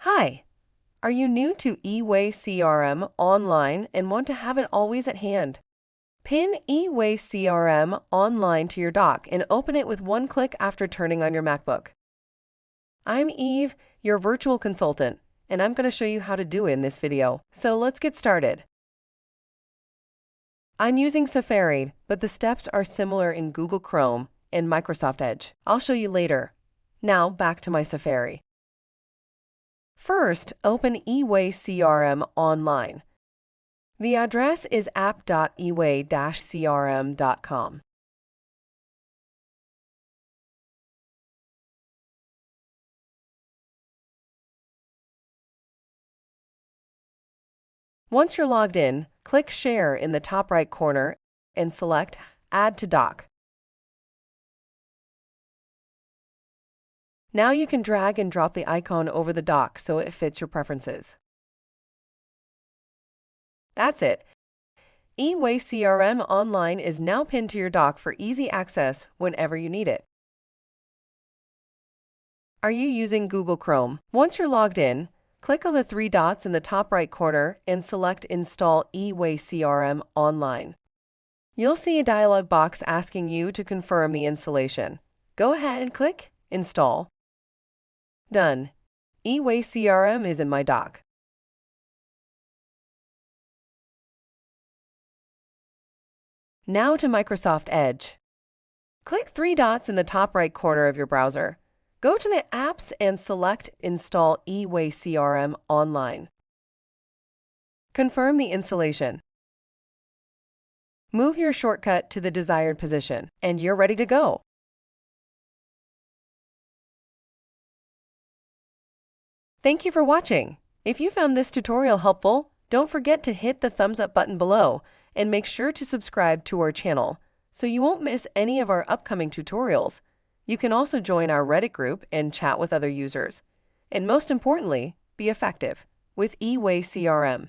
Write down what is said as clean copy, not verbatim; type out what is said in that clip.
Hi, are you new to eWay-CRM online and want to have it always at hand? Pin eWay-CRM online to your dock and open it with one click after turning on your Macbook. I'm Eve, your virtual consultant, and I'm going to show you how to do it in this video. So let's get started. I'm using Safari, but the steps are similar in Google Chrome and Microsoft Edge. I'll show you later. Now back to my Safari. First, open eWay-CRM online. The address is app.eway-crm.com. Once you're logged in, click Share in the top right corner and select Add to Dock. Now you can drag and drop the icon over the dock so it fits your preferences. That's it. eWay-CRM Online is now pinned to your dock for easy access whenever you need it. Are you using Google Chrome? Once you're logged in, click on the three dots in the top right corner and select Install eWay-CRM Online. You'll see a dialog box asking you to confirm the installation. Go ahead and click Install. Done. eWay-CRM is in my dock. Now to Microsoft Edge. Click three dots in the top right corner of your browser. Go to the Apps and select Install eWay-CRM Online. Confirm the installation. Move your shortcut to the desired position, and you're ready to go. Thank you for watching. If you found this tutorial helpful, don't forget to hit the thumbs up button below and make sure to subscribe to our channel so you won't miss any of our upcoming tutorials. You can also join our Reddit group and chat with other users. And most importantly, be effective with eWay-CRM.